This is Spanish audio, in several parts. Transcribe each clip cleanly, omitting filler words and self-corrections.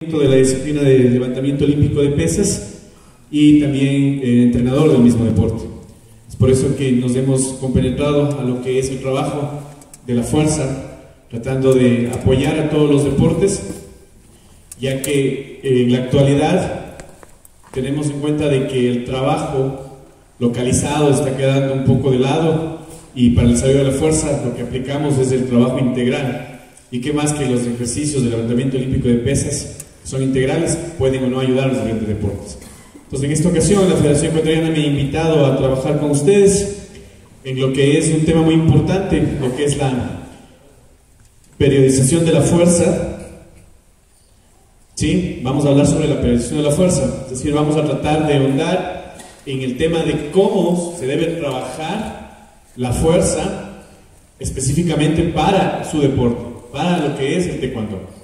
De la disciplina de levantamiento olímpico de pesas y también entrenador del mismo deporte. Es por eso que nos hemos compenetrado a lo que es el trabajo de la fuerza, tratando de apoyar a todos los deportes, ya que en la actualidad tenemos en cuenta de que el trabajo localizado está quedando un poco de lado, y para el desarrollo de la fuerza lo que aplicamos es el trabajo integral. Y qué más que los ejercicios de levantamiento olímpico de pesas son integrales, pueden o no ayudar a los diferentes deportes. Entonces, en esta ocasión la Federación Ecuatoriana me ha invitado a trabajar con ustedes en lo que es un tema muy importante, lo que es la periodización de la fuerza. ¿Sí? Vamos a hablar sobre la periodización de la fuerza, es decir, vamos a tratar de ahondar en el tema de cómo se debe trabajar la fuerza específicamente para su deporte, para lo que es el taekwondo.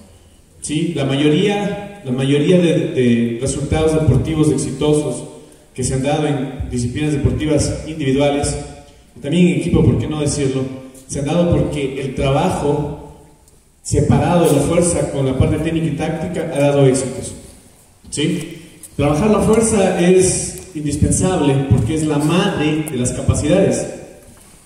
Sí, la mayoría de resultados deportivos exitosos que se han dado en disciplinas deportivas individuales, y también en equipo, por qué no decirlo, se han dado porque el trabajo separado de la fuerza con la parte técnica y táctica ha dado éxitos. ¿Sí? Trabajar la fuerza es indispensable porque es la madre de las capacidades,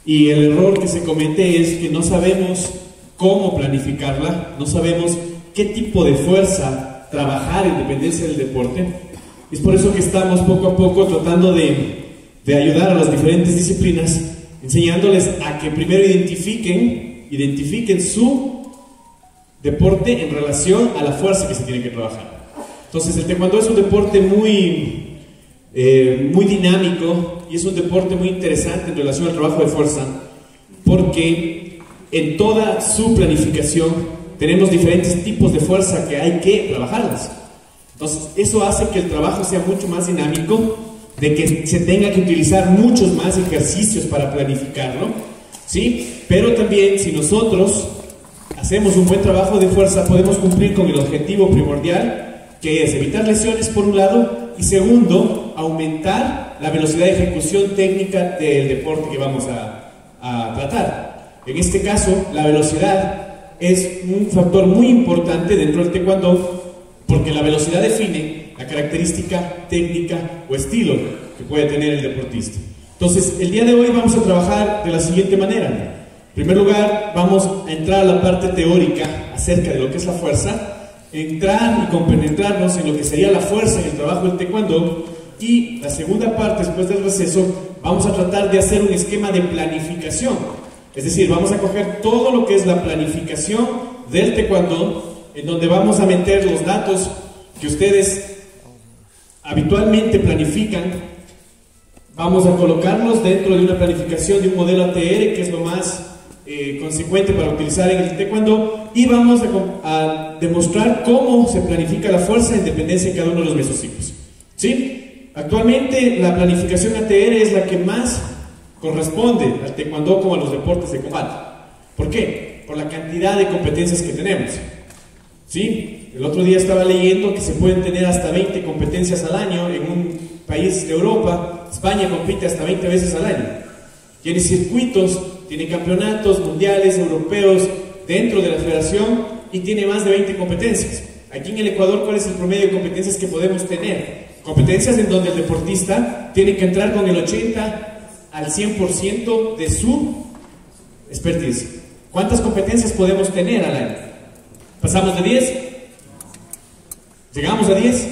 y el error que se comete es que no sabemos cómo planificarla, no sabemos qué tipo de fuerza trabajar en dependencia del deporte. Es por eso que estamos poco a poco tratando de ayudar a las diferentes disciplinas, enseñándoles a que primero identifiquen su deporte en relación a la fuerza que se tiene que trabajar. Entonces, el taekwondo es un deporte muy dinámico, y es un deporte muy interesante en relación al trabajo de fuerza, porque en toda su planificación tenemos diferentes tipos de fuerza que hay que trabajarlas. Entonces, eso hace que el trabajo sea mucho más dinámico, de que se tenga que utilizar muchos más ejercicios para planificarlo, ¿sí? Pero también, si nosotros hacemos un buen trabajo de fuerza, podemos cumplir con el objetivo primordial, que es evitar lesiones por un lado, y segundo, aumentar la velocidad de ejecución técnica del deporte que vamos a tratar. En este caso, la velocidad es un factor muy importante dentro del taekwondo, porque la velocidad define la característica técnica o estilo que puede tener el deportista. Entonces, el día de hoy vamos a trabajar de la siguiente manera. En primer lugar, vamos a entrar a la parte teórica acerca de lo que es la fuerza, entrar y compenetrarnos en lo que sería la fuerza en el trabajo del taekwondo, y la segunda parte, después del receso, vamos a tratar de hacer un esquema de planificación. Es decir, vamos a coger todo lo que es la planificación del taekwondo, en donde vamos a meter los datos que ustedes habitualmente planifican. Vamos a colocarlos dentro de una planificación de un modelo ATR, que es lo más consecuente para utilizar en el taekwondo, y vamos a demostrar cómo se planifica la fuerza en dependencia de cada uno de los mesociclos. ¿Sí? Actualmente la planificación ATR es la que más corresponde al taekwondo como a los deportes de combate. ¿Por qué? Por la cantidad de competencias que tenemos. ¿Sí? El otro día estaba leyendo que se pueden tener hasta 20 competencias al año en un país de Europa. España compite hasta 20 veces al año. Tiene circuitos, tiene campeonatos mundiales, europeos dentro de la federación, y tiene más de 20 competencias. Aquí en el Ecuador, ¿cuál es el promedio de competencias que podemos tener? Competencias en donde el deportista tiene que entrar con el 80 al 100% de su expertise. ¿Cuántas competencias podemos tener al año? ¿Pasamos de 10? ¿Llegamos a 10?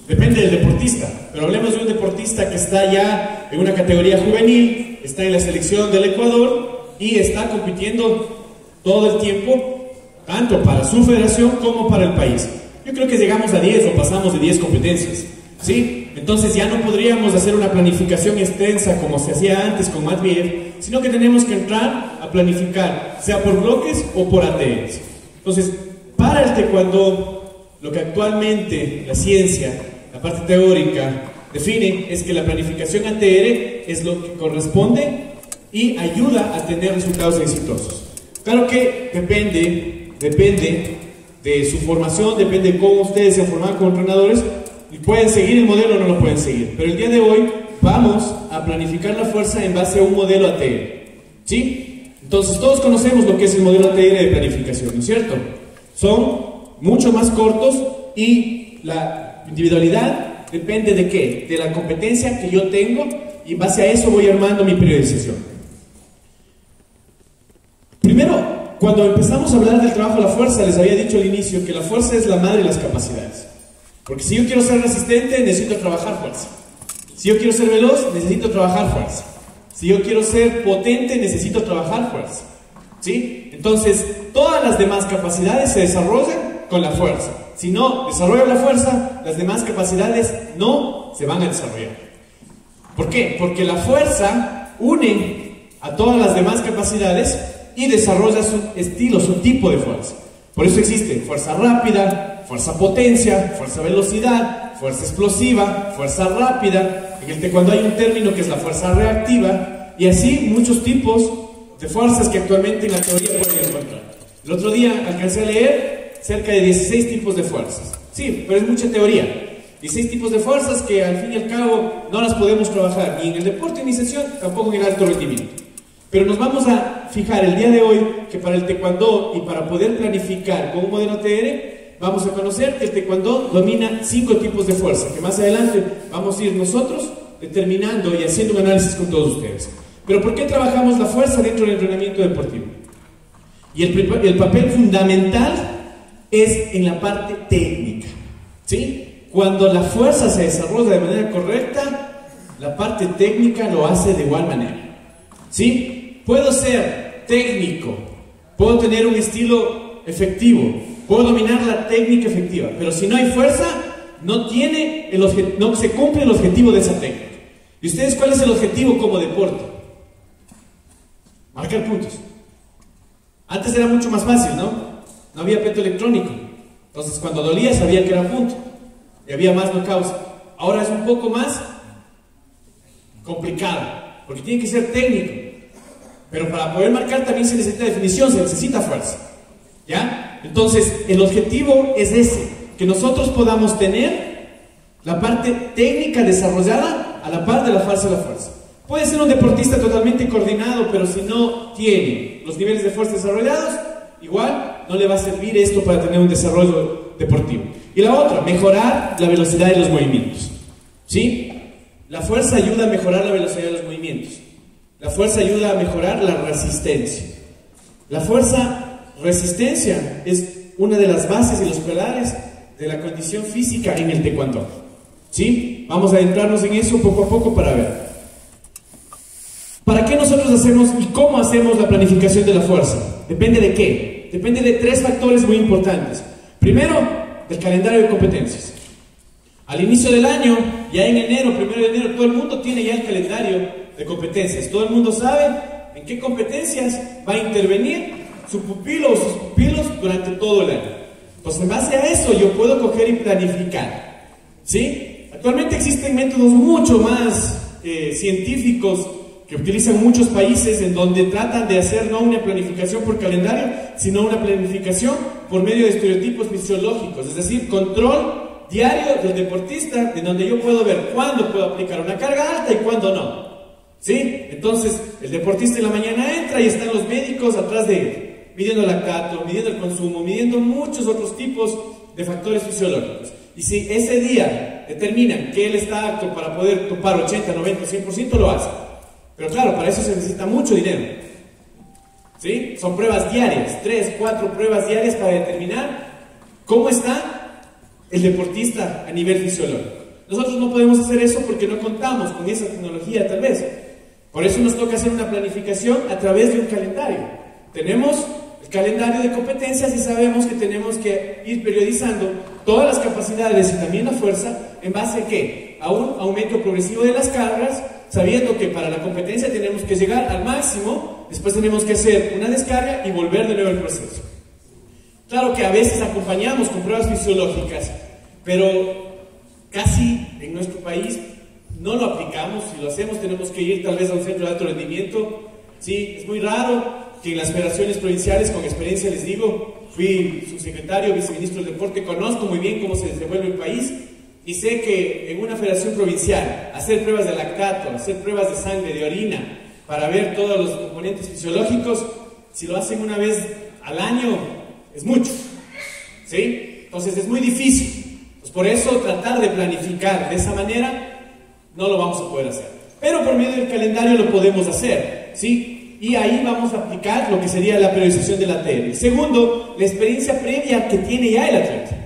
Depende del deportista, pero hablemos de un deportista que está ya en una categoría juvenil, está en la selección del Ecuador y está compitiendo todo el tiempo, tanto para su federación como para el país. Yo creo que llegamos a 10 o pasamos de 10 competencias, ¿sí? Entonces ya no podríamos hacer una planificación extensa como se hacía antes con Matveev, sino que tenemos que entrar a planificar, sea por bloques o por ATRs. Entonces, para el taekwondo, lo que actualmente la ciencia, la parte teórica, define es que la planificación ATR es lo que corresponde y ayuda a tener resultados exitosos. Claro que depende de su formación, depende de cómo ustedes se han formado como entrenadores, y pueden seguir el modelo o no lo pueden seguir. Pero el día de hoy vamos a planificar la fuerza en base a un modelo ATR. ¿Sí? Entonces todos conocemos lo que es el modelo ATR de planificación, ¿no es cierto? son mucho más cortos y la individualidad depende de qué, de la competencia que yo tengo y en base a eso voy armando mi periodización. Primero, cuando empezamos a hablar del trabajo de la fuerza, les había dicho al inicio que la fuerza es la madre de las capacidades. Porque si yo quiero ser resistente, necesito trabajar fuerza. Si yo quiero ser veloz, necesito trabajar fuerza. Si yo quiero ser potente, necesito trabajar fuerza. ¿Sí? Entonces, todas las demás capacidades se desarrollan con la fuerza. Si no desarrollo la fuerza, las demás capacidades no se van a desarrollar. ¿Por qué? Porque la fuerza une a todas las demás capacidades y desarrolla su estilo, su tipo de fuerza. Por eso existe fuerza rápida, fuerza potencia, fuerza velocidad, fuerza explosiva, fuerza rápida. En el taekwondo hay un término que es la fuerza reactiva, y así muchos tipos de fuerzas que actualmente en la teoría pueden encontrar. El otro día alcancé a leer cerca de 16 tipos de fuerzas. Sí, pero es mucha teoría. 16 tipos de fuerzas que al fin y al cabo no las podemos trabajar ni en el deporte de iniciación, tampoco en el alto rendimiento. Pero nos vamos a fijar el día de hoy que para el taekwondo y para poder planificar con un modelo TR, vamos a conocer que el taekwondo domina 5 tipos de fuerza, que más adelante vamos a ir nosotros determinando y haciendo un análisis con todos ustedes. Pero ¿por qué trabajamos la fuerza dentro del entrenamiento deportivo? Y el papel fundamental es en la parte técnica, ¿sí? Cuando la fuerza se desarrolla de manera correcta, la parte técnica lo hace de igual manera, ¿sí? Puedo ser técnico, puedo tener un estilo efectivo, puedo dominar la técnica efectiva, pero si no hay fuerza, no se cumple el objetivo de esa técnica. ¿Y ustedes cuál es el objetivo como deporte? Marcar puntos. Antes era mucho más fácil, ¿no? No había peto electrónico. Entonces cuando dolía sabía que era punto. Y había más knockouts. Ahora es un poco más complicado, porque tiene que ser técnico. Pero para poder marcar también se necesita definición, se necesita fuerza. ¿Ya? Entonces el objetivo es ese, que nosotros podamos tener la parte técnica desarrollada a la par de la fuerza de la fuerza. Puede ser un deportista totalmente coordinado, pero si no tiene los niveles de fuerza desarrollados, igual no le va a servir esto para tener un desarrollo deportivo. Y la otra, mejorar la velocidad de los movimientos. ¿Sí? La fuerza ayuda a mejorar la velocidad de los movimientos. La fuerza ayuda a mejorar la resistencia. La fuerza resistencia es una de las bases y los pilares de la condición física en el taekwondo. ¿Sí? Vamos a adentrarnos en eso poco a poco para ver. ¿Para qué nosotros hacemos y cómo hacemos la planificación de la fuerza? Depende de qué. Depende de 3 factores muy importantes. Primero, del calendario de competencias. Al inicio del año, ya en enero, 1 de enero, todo el mundo tiene ya el calendario de competencias. Todo el mundo sabe en qué competencias va a intervenir su pupilo o sus pupilos durante todo el año. Entonces, en base a eso, yo puedo coger y planificar. ¿Sí? Actualmente existen métodos mucho más científicos que utilizan muchos países en donde tratan de hacer no una planificación por calendario, sino una planificación por medio de estereotipos fisiológicos, es decir, control diario del deportista, de donde yo puedo ver cuándo puedo aplicar una carga alta y cuándo no. ¿Sí? Entonces, el deportista en la mañana entra y están los médicos atrás de él, midiendo el lactato, midiendo el consumo, midiendo muchos otros tipos de factores fisiológicos. Y si ese día determinan que él está apto para poder topar 80, 90, 100%, lo hace. Pero claro, para eso se necesita mucho dinero. ¿Sí? Son pruebas diarias, 3, 4 pruebas diarias para determinar cómo está el deportista a nivel fisiológico. Nosotros no podemos hacer eso porque no contamos con esa tecnología tal vez. Por eso nos toca hacer una planificación a través de un calendario. Tenemos el calendario de competencias y sabemos que tenemos que ir periodizando todas las capacidades y también la fuerza en base a ¿qué? A un aumento progresivo de las cargas, sabiendo que para la competencia tenemos que llegar al máximo, después tenemos que hacer una descarga y volver de nuevo al proceso. Claro que a veces acompañamos con pruebas fisiológicas, pero casi en nuestro país no lo aplicamos. Si lo hacemos tenemos que ir tal vez a un centro de alto rendimiento. Sí, es muy raro que en las federaciones provinciales, con experiencia les digo, fui subsecretario, viceministro del deporte, conozco muy bien cómo se desenvuelve el país. Y sé que en una federación provincial, hacer pruebas de lactato, hacer pruebas de sangre, de orina, para ver todos los componentes fisiológicos, si lo hacen una vez al año, es mucho. ¿sí? Entonces es muy difícil. Pues por eso tratar de planificar de esa manera no lo vamos a poder hacer. Pero por medio del calendario lo podemos hacer, ¿sí? Y ahí vamos a aplicar lo que sería la periodización del ATR. Segundo, la experiencia previa que tiene ya el atleta.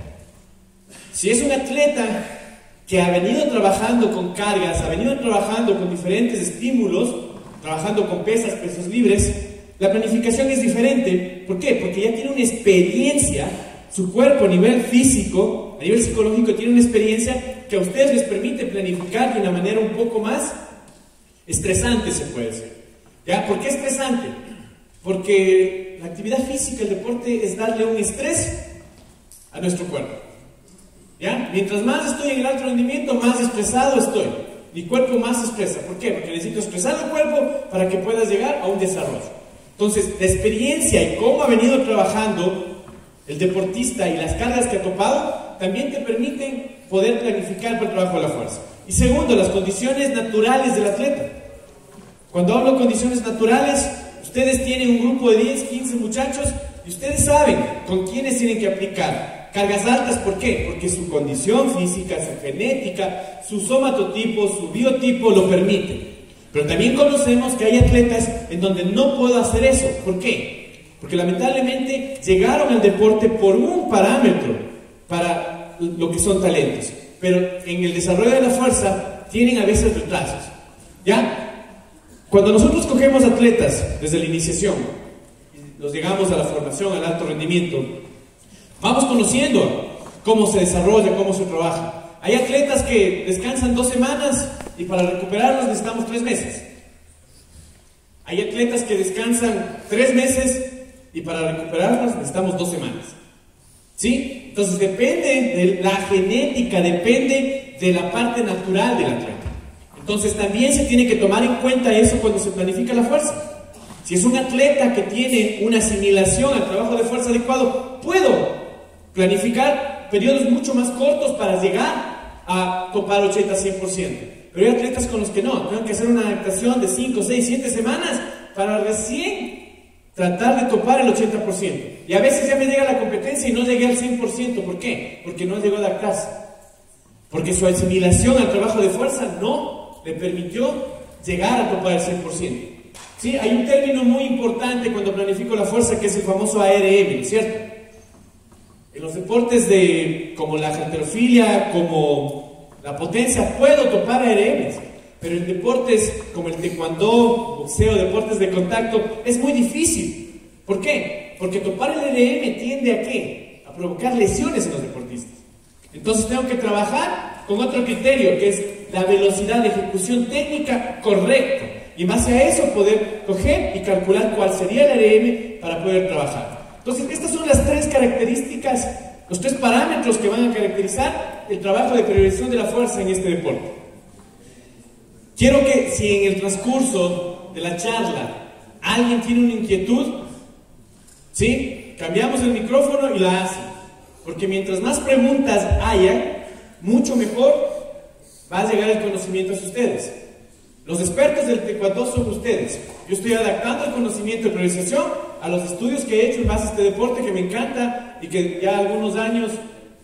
Si es un atleta que ha venido trabajando con cargas, ha venido trabajando con diferentes estímulos, trabajando con pesas, pesos libres, la planificación es diferente. ¿Por qué? Porque ya tiene una experiencia, su cuerpo a nivel físico, a nivel psicológico, tiene una experiencia que a ustedes les permite planificar de una manera un poco más estresante, se puede decir. ¿Ya? ¿Por qué estresante? Porque la actividad física, el deporte, es darle un estrés a nuestro cuerpo. ¿Ya? Mientras más estoy en el alto rendimiento, más estresado estoy. Mi cuerpo más se estresa. ¿Por qué? Porque necesito estresar el cuerpo para que puedas llegar a un desarrollo. Entonces, la experiencia y cómo ha venido trabajando el deportista y las cargas que ha topado, también te permiten poder planificar para el trabajo de la fuerza. Y segundo, las condiciones naturales del atleta. Cuando hablo de condiciones naturales, ustedes tienen un grupo de 10, 15 muchachos y ustedes saben con quiénes tienen que aplicar cargas altas. ¿Por qué? Porque su condición física, su genética, su somatotipo, su biotipo lo permite. Pero también conocemos que hay atletas en donde no puedo hacer eso. ¿Por qué? Porque lamentablemente llegaron al deporte por un parámetro para lo que son talentos, pero en el desarrollo de la fuerza tienen a veces retrasos. ¿Ya? Cuando nosotros cogemos atletas desde la iniciación, los llegamos a la formación, al alto rendimiento, vamos conociendo cómo se desarrolla, cómo se trabaja. Hay atletas que descansan 2 semanas y para recuperarlos necesitamos 3 meses. Hay atletas que descansan 3 meses y para recuperarlos necesitamos 2 semanas. ¿Sí? Entonces depende de la genética, depende de la parte natural del atleta. Entonces también se tiene que tomar en cuenta eso cuando se planifica la fuerza. Si es un atleta que tiene una asimilación al trabajo de fuerza adecuado, puedo planificar periodos mucho más cortos para llegar a topar 80-100%. Pero hay atletas con los que no, tengo que hacer una adaptación de 5, 6, 7 semanas para recién tratar de topar el 80%. Y a veces ya me llega la competencia y no llegué al 100%. ¿Por qué? Porque no llegó a adaptarse. Porque su asimilación al trabajo de fuerza no le permitió llegar a topar el 100%. ¿Sí? Hay un término muy importante cuando planifico la fuerza que es el famoso ARM, ¿no es cierto? En los deportes como la halterofilia, como la potencia, puedo topar ARMs, pero en deportes como el taekwondo, boxeo, deportes de contacto, es muy difícil. ¿Por qué? Porque topar el ARM tiende ¿a qué? A provocar lesiones en los deportistas. Entonces tengo que trabajar con otro criterio, que es la velocidad de ejecución técnica correcta. Y en base a eso poder coger y calcular cuál sería el ARM para poder trabajar. Entonces, estas son las 3 características, los 3 parámetros que van a caracterizar el trabajo de periodización de la fuerza en este deporte. Quiero que si en el transcurso de la charla alguien tiene una inquietud, ¿sí? Cambiamos el micrófono y la hace. Porque mientras más preguntas haya, mucho mejor va a llegar el conocimiento hacia ustedes. Los expertos del taekwondo son ustedes. Yo estoy adaptando el conocimiento de priorización a los estudios que he hecho en base a este deporte que me encanta y que ya algunos años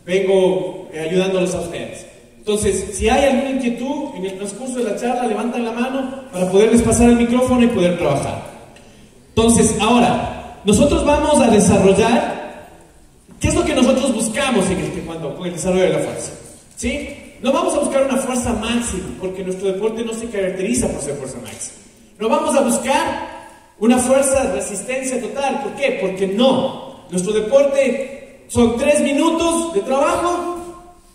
vengo ayudándolos a ustedes. Entonces, si hay alguna inquietud en el transcurso de la charla, levantan la mano para poderles pasar el micrófono y poder trabajar. Entonces, ahora, nosotros vamos a desarrollar, ¿qué es lo que nosotros buscamos en el taekwondo con el desarrollo de la fuerza? ¿Sí? No vamos a buscar una fuerza máxima, porque nuestro deporte no se caracteriza por ser fuerza máxima. No vamos a buscar una fuerza de resistencia total. ¿Por qué? Porque no. Nuestro deporte son 3 minutos de trabajo,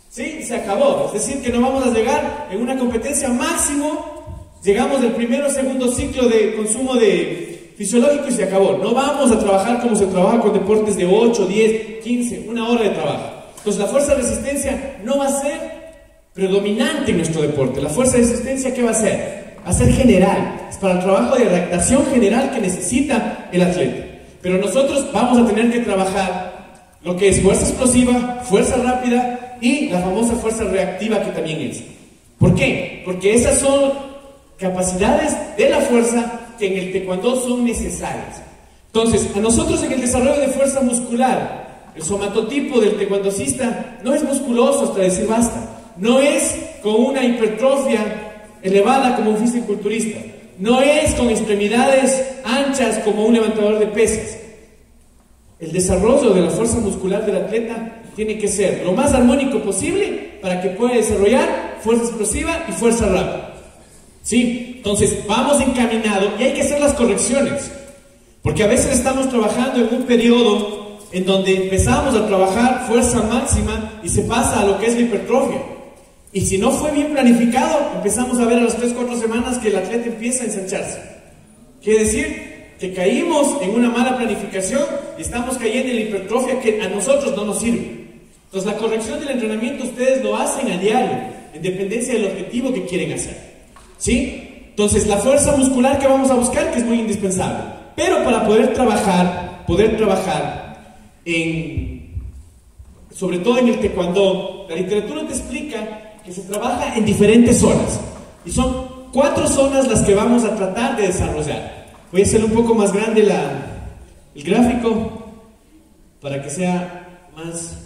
¿sí? Y se acabó. Es decir, que no vamos a llegar en una competencia máximo. Llegamos del primero o segundo ciclo de consumo de fisiológico y se acabó. No vamos a trabajar como se trabaja con deportes de 8, 10, 15, 1 hora de trabajo. Entonces la fuerza de resistencia no va a ser predominante en nuestro deporte. La fuerza de resistencia, ¿qué va a ser? Va a ser general. Es para el trabajo de adaptación general que necesita el atleta. Pero nosotros vamos a tener que trabajar lo que es fuerza explosiva, fuerza rápida y la famosa fuerza reactiva que también es. ¿Por qué? Porque esas son capacidades de la fuerza que en el taekwondo son necesarias. Entonces, a nosotros en el desarrollo de fuerza muscular El somatotipo del taekwondocista no es musculoso hasta decir basta. No es con una hipertrofia elevada como un fisiculturista. No es con extremidades anchas como un levantador de pesas. El desarrollo de la fuerza muscular del atleta tiene que ser lo más armónico posible para que pueda desarrollar fuerza explosiva y fuerza rápida. ¿Sí? Entonces vamos encaminados y hay que hacer las correcciones. Porque a veces estamos trabajando en un periodo en donde empezamos a trabajar fuerza máxima y se pasa a lo que es la hipertrofia. Y si no fue bien planificado, empezamos a ver a las 3-4 semanas que el atleta empieza a ensancharse. Quiere decir que caímos en una mala planificación y estamos cayendo en la hipertrofia que a nosotros no nos sirve. Entonces la corrección del entrenamiento ustedes lo hacen a diario, en dependencia del objetivo que quieren hacer. ¿Sí? Entonces la fuerza muscular que vamos a buscar, que es muy indispensable. Pero para poder trabajar sobre todo en el taekwondo, la literatura te explica que se trabaja en diferentes zonas. Y son 4 zonas las que vamos a tratar de desarrollar. Voy a hacer un poco más grande el gráfico para que sea más...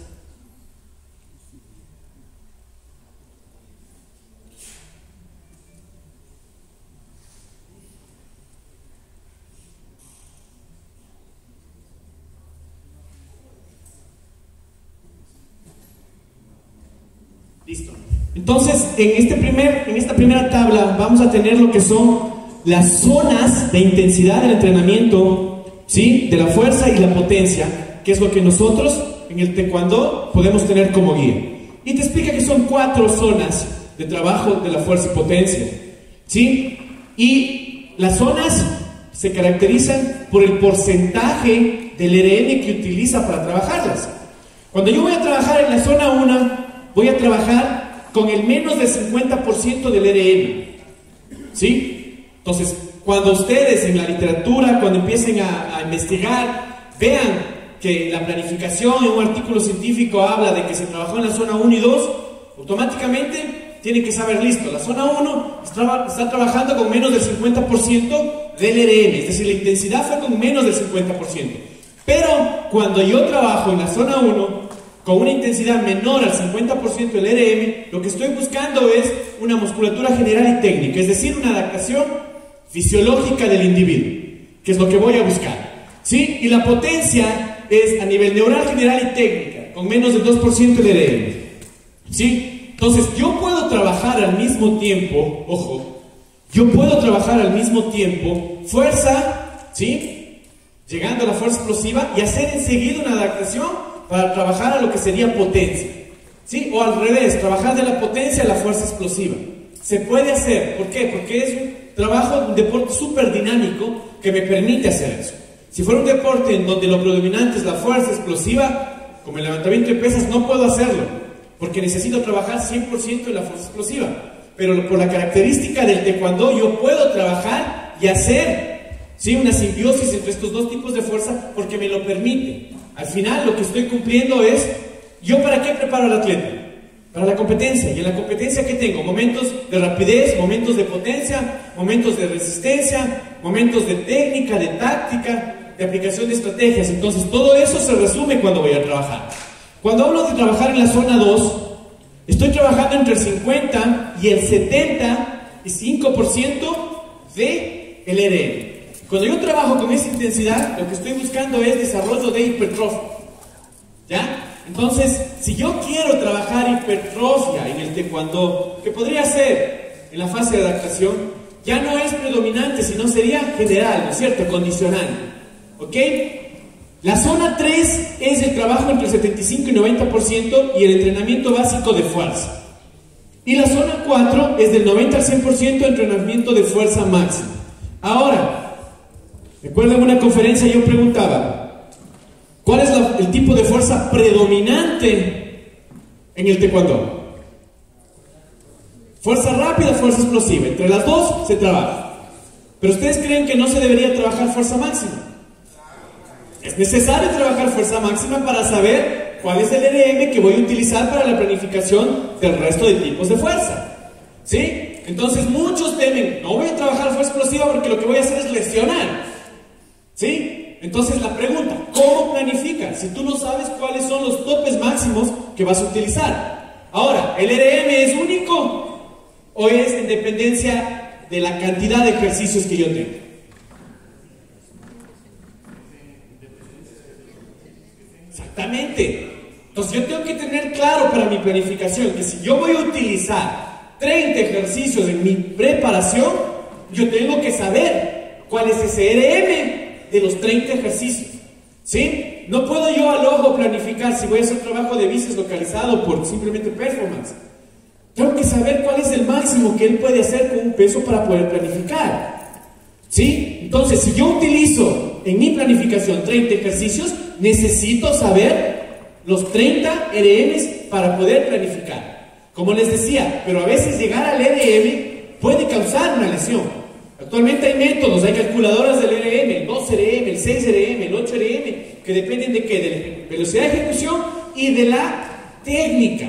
Listo. Entonces, en esta primera tabla vamos a tener lo que son las zonas de intensidad del entrenamiento, ¿sí? De la fuerza y la potencia, que es lo que nosotros en el taekwondo podemos tener como guía. Y te explica que son 4 zonas de trabajo de la fuerza y potencia, ¿sí? Y las zonas se caracterizan por el porcentaje del RM que utiliza para trabajarlas. Cuando yo voy a trabajar en la zona 1, voy a trabajar con el menos del 50% del RM, ¿sí? Entonces, cuando ustedes en la literatura, cuando empiecen a investigar, vean que la planificación en un artículo científico habla de que se trabajó en la zona 1 y 2, automáticamente tienen que saber, listo, la zona 1 está trabajando con menos del 50% del RM, es decir, la intensidad fue con menos del 50%. Pero cuando yo trabajo en la zona 1, con una intensidad menor al 50% del RM, lo que estoy buscando es una musculatura general y técnica, es decir, una adaptación fisiológica del individuo, que es lo que voy a buscar, ¿sí? Y la potencia es a nivel neural, general y técnica, con menos del 2% del RM, ¿sí? Entonces, yo puedo trabajar al mismo tiempo, ojo, yo puedo trabajar al mismo tiempo fuerza, ¿sí? Llegando a la fuerza explosiva y hacer enseguida una adaptación para trabajar a lo que sería potencia, ¿sí? O al revés, trabajar de la potencia a la fuerza explosiva. Se puede hacer, ¿por qué? Porque es un trabajo, un deporte súper dinámico que me permite hacer eso. Si fuera un deporte en donde lo predominante es la fuerza explosiva, como el levantamiento de pesas, no puedo hacerlo, porque necesito trabajar 100% en la fuerza explosiva. Pero por la característica del taekwondo, yo puedo trabajar y hacer, ¿sí? Una simbiosis entre estos 2 tipos de fuerza, porque me lo permite. Al final lo que estoy cumpliendo es, ¿yo para qué preparo al atleta? Para la competencia. Y en la competencia, ¿qué tengo? Momentos de rapidez, momentos de potencia, momentos de resistencia, momentos de técnica, de táctica, de aplicación de estrategias. Entonces todo eso se resume cuando voy a trabajar. Cuando hablo de trabajar en la zona 2, estoy trabajando entre el 50 y el 75% de el RM. Cuando yo trabajo con esa intensidad, lo que estoy buscando es desarrollo de hipertrofia, ¿ya? Entonces, si yo quiero trabajar hipertrofia en el taekwondo, que podría ser en la fase de adaptación, ya no es predominante, sino sería general, ¿no es cierto? Condicional, ¿ok? La zona 3 es el trabajo entre el 75 y 90% y el entrenamiento básico de fuerza. Y la zona 4 es del 90 al 100% de entrenamiento de fuerza máxima. Ahora, recuerdo en una conferencia yo preguntaba, ¿cuál es el tipo de fuerza predominante en el taekwondo? Fuerza rápida, fuerza explosiva. Entre las dos se trabaja. Pero ustedes creen que no se debería trabajar fuerza máxima. Es necesario trabajar fuerza máxima para saber cuál es el RM que voy a utilizar para la planificación del resto de tipos de fuerza, ¿sí? Entonces muchos temen, no voy a trabajar fuerza explosiva porque lo que voy a hacer es lesionar, ¿sí? Entonces la pregunta, ¿cómo planificas si tú no sabes cuáles son los topes máximos que vas a utilizar? Ahora, ¿el RM es único o es en dependencia de la cantidad de ejercicios que yo tengo? Exactamente. Entonces yo tengo que tener claro para mi planificación que si yo voy a utilizar 30 ejercicios en mi preparación, yo tengo que saber cuál es ese RM de los 30 ejercicios, ¿sí? No puedo yo al ojo planificar si voy a hacer trabajo de bíceps localizado por simplemente performance. Tengo que saber cuál es el máximo que él puede hacer con un peso para poder planificar, ¿sí? Entonces, si yo utilizo en mi planificación 30 ejercicios, necesito saber los 30 RMs para poder planificar. Como les decía, pero a veces llegar al RM puede causar una lesión. Actualmente hay métodos, hay calculadoras del RM, el 2 RM, el 6 RM, el 8 RM, que dependen de qué, de la velocidad de ejecución y de la técnica.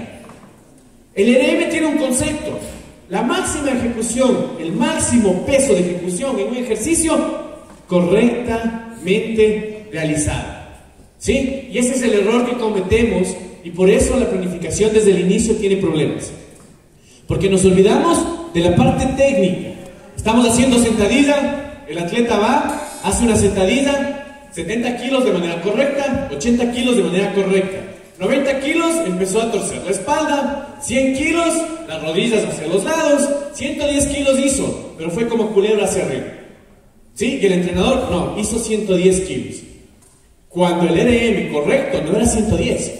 El RM tiene un concepto: la máxima ejecución, el máximo peso de ejecución en un ejercicio correctamente realizado, ¿sí? Y ese es el error que cometemos, y por eso la planificación desde el inicio tiene problemas, porque nos olvidamos de la parte técnica. Estamos haciendo sentadilla, el atleta va, hace una sentadilla, 70 kilos de manera correcta, 80 kilos de manera correcta, 90 kilos empezó a torcer la espalda, 100 kilos, las rodillas hacia los lados, 110 kilos hizo, pero fue como culebra hacia arriba, ¿sí? Y el entrenador, no, hizo 110 kilos. Cuando el RM correcto no era 110,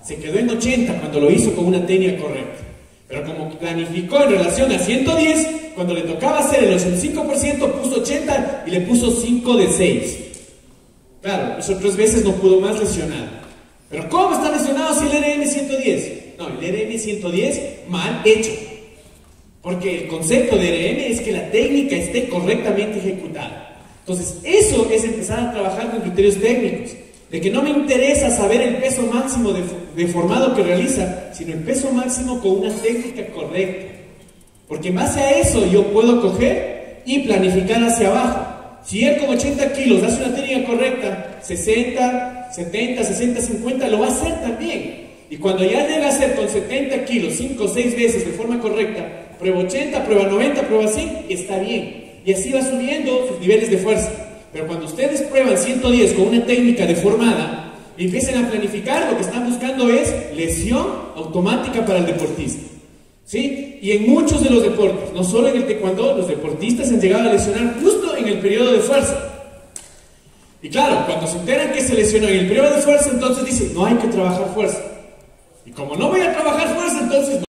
se quedó en 80 cuando lo hizo con una técnica correcta. Pero como planificó en relación a 110, cuando le tocaba hacer el 85%, puso 80 y le puso 5 de 6. Claro, hizo 3 veces, no pudo más, lesionado. Pero ¿cómo está lesionado si el RM es 110? No, el RM es 110 mal hecho. Porque el concepto de RM es que la técnica esté correctamente ejecutada. Entonces, eso es empezar a trabajar con criterios técnicos. De que no me interesa saber el peso máximo deformado que realiza, sino el peso máximo con una técnica correcta. Porque en base a eso yo puedo coger y planificar hacia abajo. Si él con 80 kilos hace una técnica correcta, 60, 70, 60, 50, lo va a hacer también. Y cuando ya llega a hacer con 70 kilos 5 o 6 veces de forma correcta, prueba 80, prueba 90, prueba 100, y está bien. Y así va subiendo sus niveles de fuerza. Pero cuando ustedes prueban 110 con una técnica deformada y empiecen a planificar, lo que están buscando es lesión automática para el deportista, ¿sí? Y en muchos de los deportes, no solo en el taekwondo, los deportistas han llegado a lesionar justo en el periodo de fuerza. Y claro, cuando se enteran que se lesionó en el periodo de fuerza, entonces dicen, no hay que trabajar fuerza. Y como no voy a trabajar fuerza, entonces